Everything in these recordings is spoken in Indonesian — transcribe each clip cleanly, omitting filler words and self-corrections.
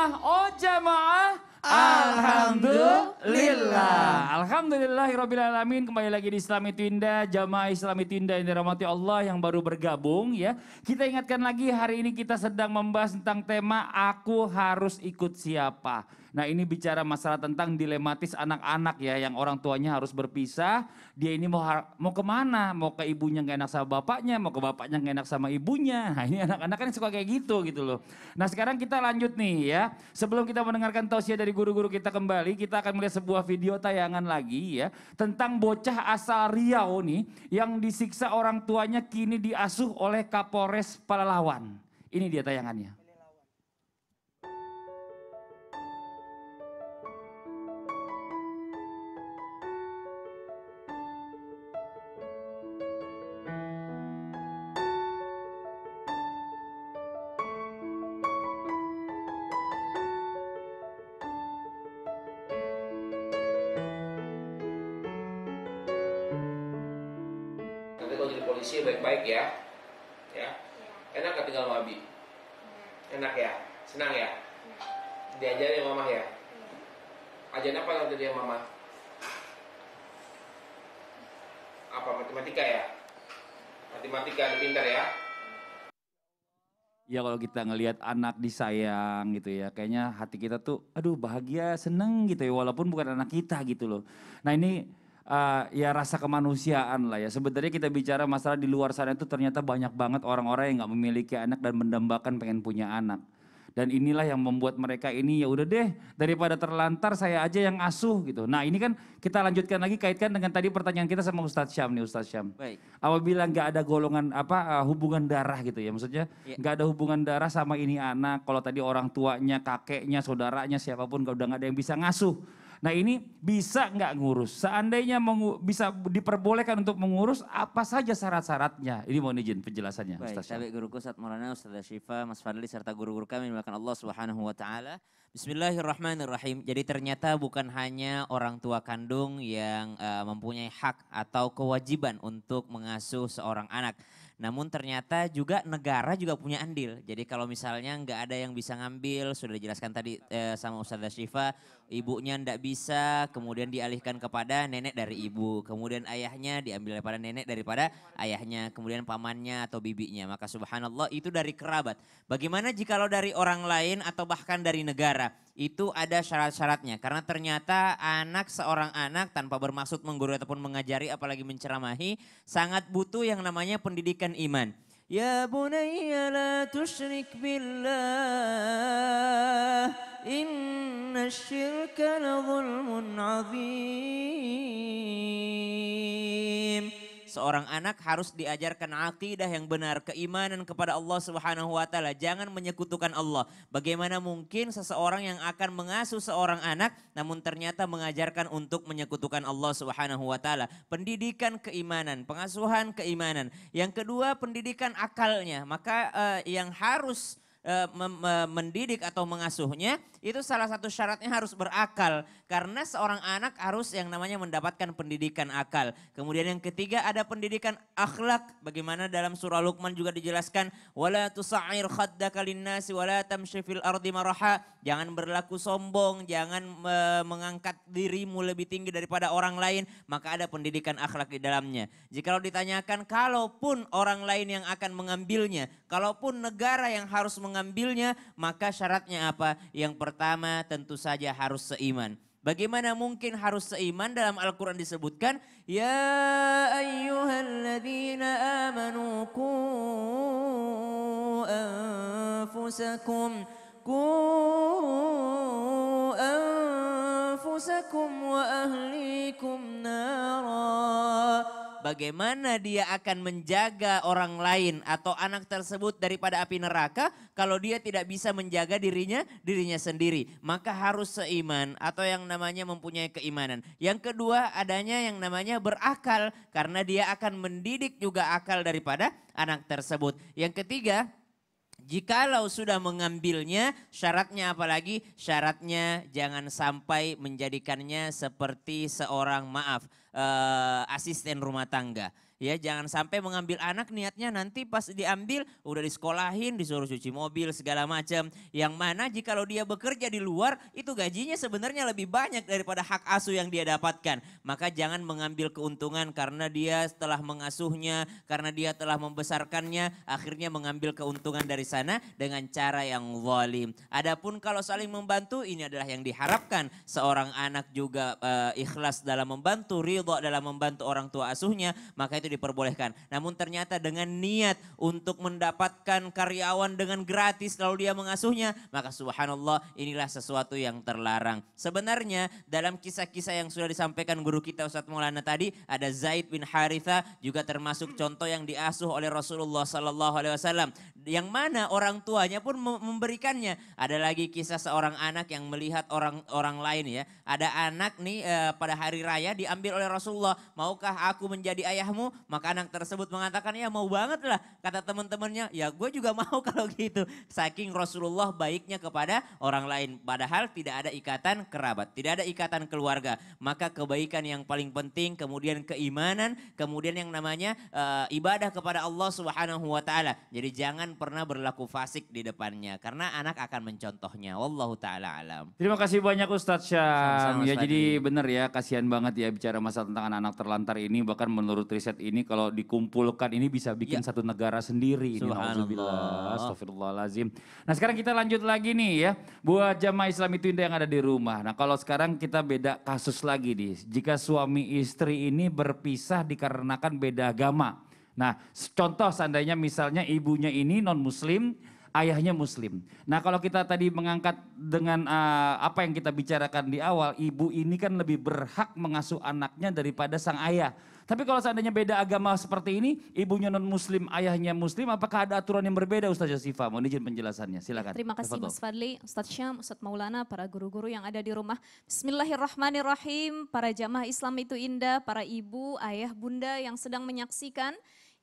jamaah, oh jamaah. Alhamdulillah. Alhamdulillahirrabbilalamin. Kembali lagi di Islami Twinda, jamaah Islami Twinda yang dirahmati Allah yang baru bergabung ya. Kita ingatkan lagi hari ini kita sedang membahas tentang tema Aku Harus Ikut Siapa. Nah ini bicara masalah tentang dilematis anak-anak ya yang orang tuanya harus berpisah. Dia ini mau kemana? Mau ke ibunya gak enak sama bapaknya, mau ke bapaknya gak enak sama ibunya. Nah ini anak-anak kan suka kayak gitu loh. Nah sekarang kita lanjut nih ya. Sebelum kita mendengarkan tausiah dari guru-guru kita kembali, kita akan melihat sebuah video tayangan lagi ya. Tentang bocah asal Riau nih yang disiksa orang tuanya kini diasuh oleh Kapolres Pelalawan. Ini dia tayangannya. Polisi baik-baik ya, enak gak tinggal sama Abi? Enak ya, senang ya, diajarin sama mama ya. Ajarin apa nanti dia mama? Apa matematika ya? Matematika ada pintar ya? Ya kalau kita ngelihat anak disayang gitu ya, kayaknya hati kita tuh, aduh bahagia, seneng gitu ya, walaupun bukan anak kita gitu loh. Nah ini ya rasa kemanusiaan lah ya. Sebenarnya kita bicara masalah di luar sana itu ternyata banyak banget orang-orang yang nggak memiliki anak dan mendambakan pengen punya anak. Dan inilah yang membuat mereka ini ya udah deh daripada terlantar saya aja yang asuh gitu. Nah ini kan kita lanjutkan lagi kaitkan dengan tadi pertanyaan kita sama Ustadz Syam nih Ustadz Syam. Baik. Apabila nggak ada golongan hubungan darah gitu ya maksudnya nggak ada hubungan darah sama ini anak. Kalau tadi orang tuanya, kakeknya, saudaranya siapapun kalau udah nggak ada yang bisa ngasuh. Nah ini bisa nggak ngurus? Seandainya bisa diperbolehkan untuk mengurus, apa saja syarat-syaratnya? Ini mohon izin penjelasannya. Baik, tabi guruku Ustaz Maulana, Ustaz Syifa, Mas Fadli serta guru-guru kami dimuliakan Allah Subhanahu wa taala. Bismillahirrahmanirrahim. Jadi ternyata bukan hanya orang tua kandung yang mempunyai hak atau kewajiban untuk mengasuh seorang anak. Namun ternyata juga negara juga punya andil. Jadi kalau misalnya nggak ada yang bisa ngambil, sudah dijelaskan tadi sama Ustazah Syifa, ibunya ndak bisa, kemudian dialihkan kepada nenek dari ibu. Kemudian ayahnya diambil daripada nenek daripada ayahnya. Kemudian pamannya atau bibinya. Maka subhanallah itu dari kerabat. Bagaimana jikalau dari orang lain atau bahkan dari negara? Itu ada syarat-syaratnya. Karena ternyata seorang anak tanpa bermaksud menggurui ataupun mengajari apalagi menceramahi sangat butuh yang namanya pendidikan iman. Ya bunayya la tusyrik billah inna syirka la zulmun azim. Seorang anak harus diajarkan akidah yang benar, keimanan kepada Allah Subhanahu wa taala, jangan menyekutukan Allah. Bagaimana mungkin seseorang yang akan mengasuh seorang anak namun ternyata mengajarkan untuk menyekutukan Allah Subhanahu wa taala? Pendidikan keimanan, pengasuhan keimanan. Yang kedua, pendidikan akalnya. Maka yang harus mendidik atau mengasuhnya itu salah satu syaratnya harus berakal karena seorang anak harus yang namanya mendapatkan pendidikan akal. Kemudian yang ketiga ada pendidikan akhlak, bagaimana dalam surah Luqman juga dijelaskan wala tusa'ir khaddaka linnasi wala tamshi fil ardi maraha, jangan berlaku sombong, jangan mengangkat dirimu lebih tinggi daripada orang lain, maka ada pendidikan akhlak di dalamnya. Jikalau ditanyakan kalaupun orang lain yang akan mengambilnya, kalaupun negara yang harus mengambilnya, maka syaratnya apa? Yang pertama tentu saja harus seiman. Bagaimana mungkin harus seiman? Dalam Al-Quran disebutkan, ya ayyuhalladzina amanu qu anfusakum wa ahlikum nara. Bagaimana dia akan menjaga orang lain atau anak tersebut daripada api neraka kalau dia tidak bisa menjaga dirinya sendiri. Maka harus seiman atau yang namanya mempunyai keimanan. Yang kedua adanya yang namanya berakal karena dia akan mendidik juga akal daripada anak tersebut. Yang ketiga, jikalau sudah mengambilnya, syaratnya apalagi? Syaratnya jangan sampai menjadikannya seperti seorang asisten rumah tangga. ya jangan sampai mengambil anak niatnya nanti pas diambil udah disekolahin, disuruh cuci mobil segala macam. Yang mana jikalau dia bekerja di luar itu gajinya sebenarnya lebih banyak daripada hak asuh yang dia dapatkan. Maka jangan mengambil keuntungan karena dia telah mengasuhnya, karena dia telah membesarkannya, akhirnya mengambil keuntungan dari sana dengan cara yang zalim. Adapun kalau saling membantu ini adalah yang diharapkan. Seorang anak juga ikhlas dalam membantu, ridha dalam membantu orang tua asuhnya, maka itu diperbolehkan. Namun ternyata dengan niat untuk mendapatkan karyawan dengan gratis lalu dia mengasuhnya, maka subhanallah inilah sesuatu yang terlarang. Sebenarnya dalam kisah-kisah yang sudah disampaikan guru kita Ustadz Maulana tadi, ada Zaid bin Haritha juga termasuk contoh yang diasuh oleh Rasulullah SAW. Yang mana orang tuanya pun memberikannya. Ada lagi kisah seorang anak yang melihat orang lain ya. Ada anak nih pada hari raya diambil oleh Rasulullah. Maukah aku menjadi ayahmu? Maka anak tersebut mengatakan ya mau banget lah. Kata teman-temannya ya gue juga mau kalau gitu. Saking Rasulullah baiknya kepada orang lain. Padahal tidak ada ikatan kerabat. Tidak ada ikatan keluarga. Maka kebaikan yang paling penting, kemudian keimanan, kemudian yang namanya ibadah kepada Allah Subhanahu wa taala. Jadi jangan pernah berlaku fasik di depannya karena anak akan mencontohnya. Wallahu taala alam. Terima kasih banyak Ustadz Syam. Sama-sama, Ya Ustadz jadi Fadli. benar ya, kasihan banget ya bicara masalah tentang anak-anak terlantar ini. Bahkan menurut riset ini kalau dikumpulkan ini bisa bikin Ya. satu negara sendiri. Ini Subhanallah. nauzubillah, astagfirullahalazim. Nah sekarang kita lanjut lagi nih ya. Buat jamaah Islam itu yang ada di rumah. Nah kalau sekarang kita beda kasus lagi nih. Jika suami istri ini berpisah dikarenakan beda agama. Nah contoh seandainya misalnya ibunya ini non muslim, ayahnya muslim. Nah kalau kita tadi mengangkat dengan apa yang kita bicarakan di awal, ibu ini kan lebih berhak mengasuh anaknya daripada sang ayah. Tapi kalau seandainya beda agama seperti ini, ibunya non muslim, ayahnya muslim, apakah ada aturan yang berbeda Ustaz Yosifa? Mohon izin penjelasannya, silakan. Terima kasih Tafadhol. Mas Fadli, Ustadz Syam, Ustadz Maulana, para guru-guru yang ada di rumah. Bismillahirrahmanirrahim, para jamaah Islam itu indah, para ibu, ayah, bunda yang sedang menyaksikan.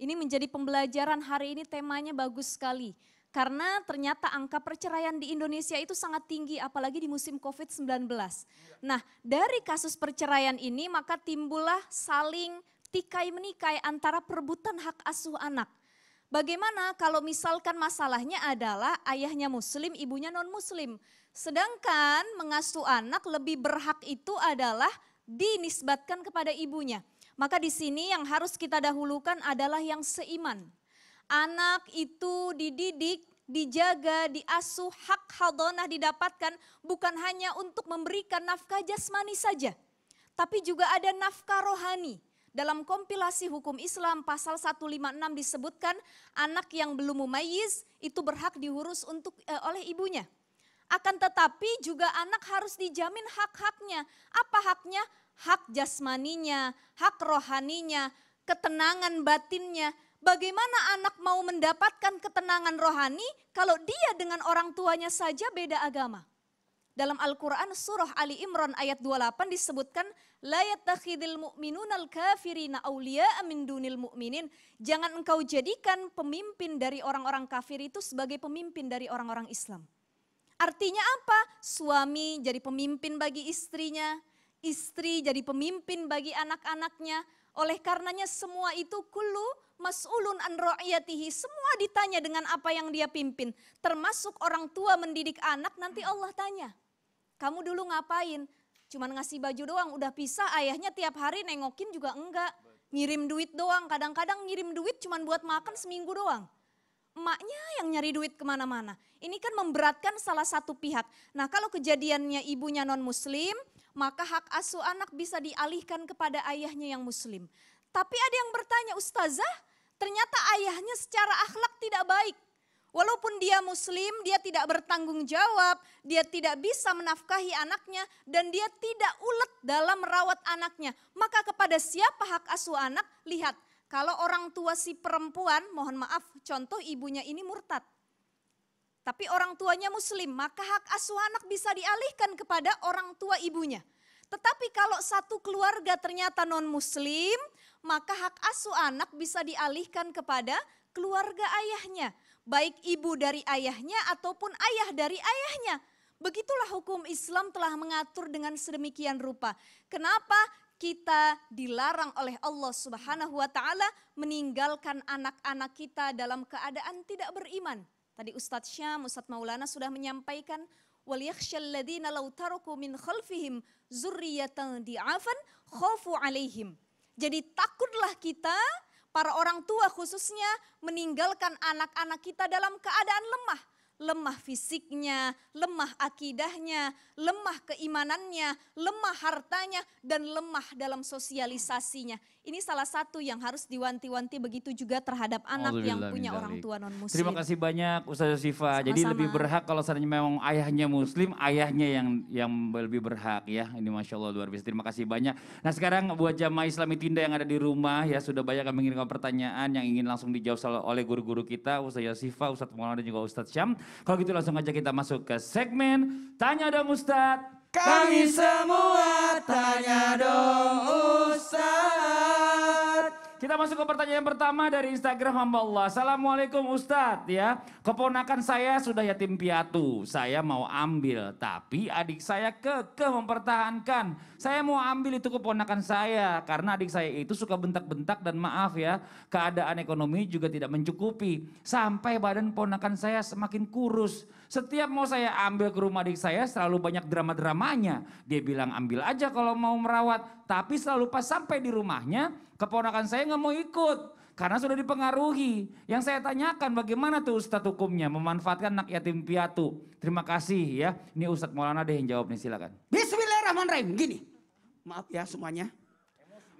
Ini menjadi pembelajaran hari ini, temanya bagus sekali. Karena ternyata angka perceraian di Indonesia itu sangat tinggi, apalagi di musim COVID-19. Nah dari kasus perceraian ini maka timbullah saling tikai menikai antara perebutan hak asuh anak. Bagaimana kalau misalkan masalahnya adalah ayahnya muslim, ibunya non muslim. Sedangkan mengasuh anak lebih berhak itu adalah dinisbatkan kepada ibunya. Maka di sini yang harus kita dahulukan adalah yang seiman. Anak itu dididik, dijaga, diasuh, hak hadonah didapatkan bukan hanya untuk memberikan nafkah jasmani saja. Tapi juga ada nafkah rohani. Dalam kompilasi hukum Islam pasal 156 disebutkan anak yang belum mumayyiz itu berhak diurus oleh ibunya. Akan tetapi juga anak harus dijamin hak-haknya. Apa haknya? Hak jasmaninya, hak rohaninya, ketenangan batinnya. Bagaimana anak mau mendapatkan ketenangan rohani kalau dia dengan orang tuanya saja beda agama? Dalam Al-Quran surah Ali Imran ayat 28 disebutkan la yattakhidil mu'minunal kafirina awliya'a min dunil mu'minin. Jangan engkau jadikan pemimpin dari orang-orang kafir itu sebagai pemimpin dari orang-orang Islam. Artinya apa? Suami jadi pemimpin bagi istrinya, istri jadi pemimpin bagi anak-anaknya. Oleh karenanya semua itu kullu mas'ulun an ra'iyatihi, semua ditanya dengan apa yang dia pimpin. Termasuk orang tua mendidik anak, nanti Allah tanya. Kamu dulu ngapain? Cuman ngasih baju doang, udah pisah, ayahnya tiap hari nengokin juga enggak. Ngirim duit doang, kadang-kadang ngirim duit cuman buat makan seminggu doang. Emaknya yang nyari duit kemana-mana. Ini kan memberatkan salah satu pihak. Nah kalau kejadiannya ibunya non muslim, maka hak asuh anak bisa dialihkan kepada ayahnya yang muslim. Tapi ada yang bertanya, Ustazah, ternyata ayahnya secara akhlak tidak baik. Walaupun dia muslim, dia tidak bertanggung jawab, dia tidak bisa menafkahi anaknya, dan dia tidak ulet dalam merawat anaknya. Maka kepada siapa hak asuh anak? Lihat, kalau orang tua si perempuan, mohon maaf, contoh ibunya ini murtad. Tapi orang tuanya muslim, maka hak asuh anak bisa dialihkan kepada orang tua ibunya. Tetapi kalau satu keluarga ternyata non muslim, maka hak asuh anak bisa dialihkan kepada keluarga ayahnya. Baik ibu dari ayahnya ataupun ayah dari ayahnya. Begitulah hukum Islam telah mengatur dengan sedemikian rupa. Kenapa? kita dilarang oleh Allah Subhanahu wa taala meninggalkan anak-anak kita dalam keadaan tidak beriman. Tadi Ustadz Syam, Ustadz Maulana sudah menyampaikan waliyakhshal ladzina law taraku min khalfihim dzurriyyatan di'afan khafu alaihim. Jadi takutlah kita para orang tua khususnya meninggalkan anak-anak kita dalam keadaan lemah. Lemah fisiknya, lemah akidahnya, lemah keimanannya, lemah hartanya, dan lemah dalam sosialisasinya. Ini salah satu yang harus diwanti-wanti, begitu juga terhadap anak yang punya orang tua non-muslim. Terima kasih banyak Ustazah Syifa. Jadi Sama-sama. lebih berhak kalau seandainya memang ayahnya muslim, ayahnya yang lebih berhak ya. Ini Masya Allah luar biasa. Terima kasih banyak. Nah sekarang buat jamaah Islami Tinda yang ada di rumah ya, sudah banyak yang mengirimkan pertanyaan yang ingin langsung dijawab oleh guru-guru kita, Ustazah Syifa, Ustadz Maulana dan juga Ustadz Syam. Kalau gitu langsung aja kita masuk ke segmen Tanya Dong Ustadz. Kami semua tanya dong Ustadz. Kita masuk ke pertanyaan pertama dari Instagram hamba Allah. Assalamualaikum Ustadz ya. Keponakan saya sudah yatim piatu. Saya mau ambil tapi adik saya kekeh mempertahankan. Saya mau ambil itu keponakan saya karena adik saya itu suka bentak-bentak dan maaf ya. Keadaan ekonomi juga tidak mencukupi. Sampai badan ponakan saya semakin kurus. Setiap mau saya ambil ke rumah adik saya selalu banyak drama-dramanya. Dia bilang ambil aja kalau mau merawat. Tapi selalu pas sampai di rumahnya keponakan saya nggak mau ikut. Karena sudah dipengaruhi. Yang saya tanyakan bagaimana tuh Ustadz hukumnya memanfaatkan anak yatim piatu. Terima kasih ya. Ini Ustadz Maulana deh yang jawab nih silakan. Bismillahirrahmanirrahim. Gini, maaf ya semuanya.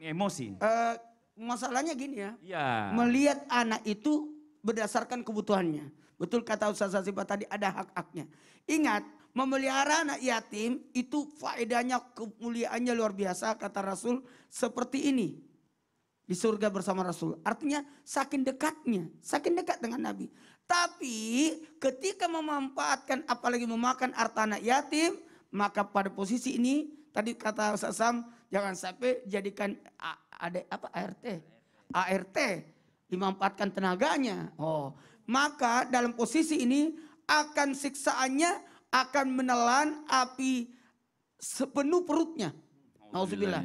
Ini emosi. Masalahnya gini ya. Iya. Melihat anak itu berdasarkan kebutuhannya. Betul kata Ustazah Syifa tadi, ada hak-haknya. Ingat, memelihara anak yatim itu faedahnya, kemuliaannya luar biasa kata Rasul seperti ini. Di surga bersama Rasul. Artinya saking dekatnya, saking dekat dengan Nabi. Tapi ketika memanfaatkan apalagi memakan harta anak yatim, maka pada posisi ini tadi kata Ustaz Sam, jangan sampai jadikan ART dimanfaatkan tenaganya. Maka dalam posisi ini akan siksaannya akan menelan api sepenuh perutnya. Nauzubillah.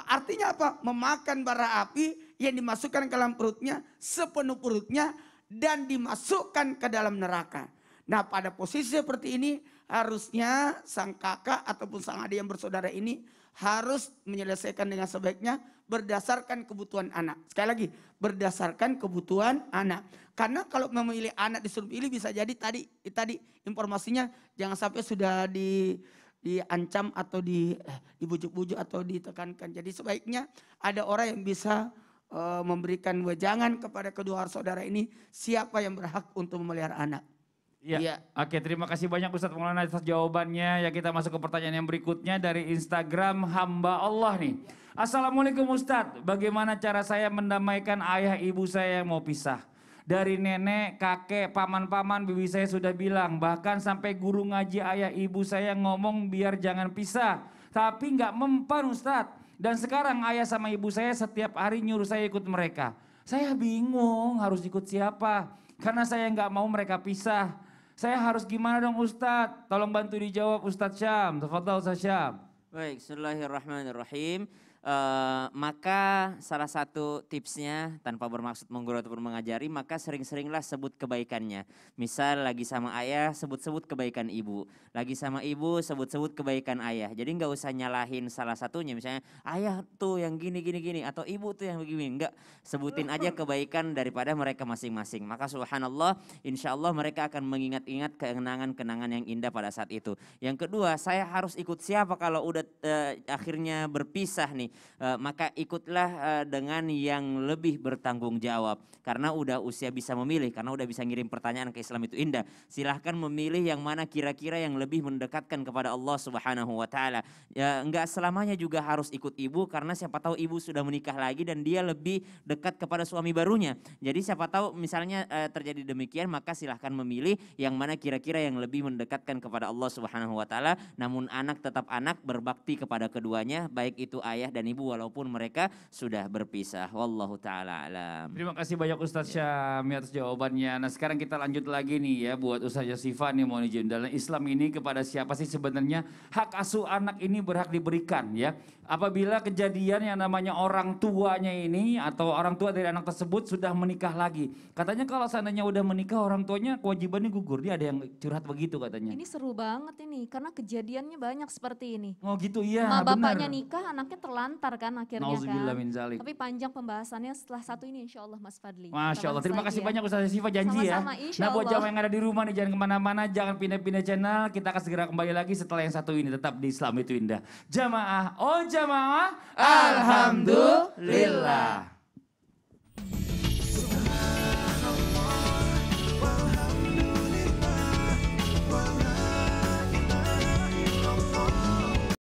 Artinya apa? Memakan bara api yang dimasukkan ke dalam perutnya sepenuh perutnya dan dimasukkan ke dalam neraka. Nah pada posisi seperti ini harusnya sang kakak ataupun sang adik yang bersaudara ini harus menyelesaikan dengan sebaiknya berdasarkan kebutuhan anak. Sekali lagi berdasarkan kebutuhan anak. Karena kalau memilih anak disuruh pilih bisa jadi tadi informasinya jangan sampai sudah diancam atau dibujuk-bujuk atau ditekankan. Jadi sebaiknya ada orang yang bisa memberikan wejangan kepada kedua saudara ini siapa yang berhak untuk memelihara anak. Iya. Oke, terima kasih banyak Ustadz Maulana atas jawabannya. Ya kita masuk ke pertanyaan yang berikutnya dari Instagram hamba Allah nih. Assalamualaikum Ustadz, bagaimana cara saya mendamaikan ayah ibu saya yang mau pisah? Dari nenek, kakek, paman-paman, bibi saya sudah bilang. Bahkan sampai guru ngaji ayah ibu saya ngomong biar jangan pisah. Tapi nggak mempan Ustadz. Dan sekarang ayah sama ibu saya setiap hari nyuruh saya ikut mereka. Saya bingung harus ikut siapa. Karena saya nggak mau mereka pisah. Saya harus gimana dong Ustadz? Tolong bantu dijawab Ustadz Syam. Tafadhal Ustadz Syam. Baik, bismillahirrahmanirrahim. Maka salah satu tipsnya tanpa bermaksud menggurui ataupun mengajari, maka sering-seringlah sebut kebaikannya. Misal lagi sama ayah sebut-sebut kebaikan ibu, lagi sama ibu sebut-sebut kebaikan ayah. Jadi nggak usah nyalahin salah satunya, misalnya ayah tuh yang gini atau ibu tuh yang begini. Enggak, sebutin aja kebaikan daripada mereka masing-masing. Maka subhanallah, insya Allah mereka akan mengingat-ingat kenangan-kenangan yang indah pada saat itu. Yang kedua, saya harus ikut siapa kalau udah akhirnya berpisah nih. Maka ikutlah dengan yang lebih bertanggung jawab karena udah usia bisa memilih, karena udah bisa ngirim pertanyaan ke Islam itu indah. Silahkan memilih yang mana kira-kira yang lebih mendekatkan kepada Allah Subhanahu wa taala. Ya, enggak selamanya juga harus ikut ibu karena siapa tahu ibu sudah menikah lagi dan dia lebih dekat kepada suami barunya. Jadi siapa tahu misalnya terjadi demikian, maka silahkan memilih yang mana kira-kira yang lebih mendekatkan kepada Allah Subhanahu wa taala. Namun anak tetap anak, berbakti kepada keduanya, baik itu ayah dan ibu walaupun mereka sudah berpisah. Wallahu taala alam. Terima kasih banyak Ustadz Syami atas jawabannya. Nah sekarang kita lanjut lagi nih ya buat Ustadz Yosifah nih mohon izin. Dalam Islam ini kepada siapa sih sebenarnya hak asuh anak ini berhak diberikan ya. Apabila kejadian yang namanya orang tuanya ini atau orang tua dari anak tersebut sudah menikah lagi. Katanya kalau seandainya udah menikah orang tuanya kewajibannya gugur. Dia ada yang curhat begitu katanya. Ini seru banget ini karena kejadiannya banyak seperti ini. Oh gitu iya Ma benar. bapaknya nikah, anaknya terlantar kan akhirnya Nauzubillah kan. min zalik. Tapi panjang pembahasannya setelah satu ini insya Allah Mas Fadli. Masya Allah, Kita terima bahas kasih lagi banyak Ustaz Yosifah janji Sama-sama, ya. insya Nah buat Allah. jamaah yang ada di rumah nih jangan kemana-mana, jangan pindah-pindah channel. Kita akan segera kembali lagi setelah yang satu ini tetap di Islam itu Indah. Jamaah, oh jamaah, Alhamdulillah.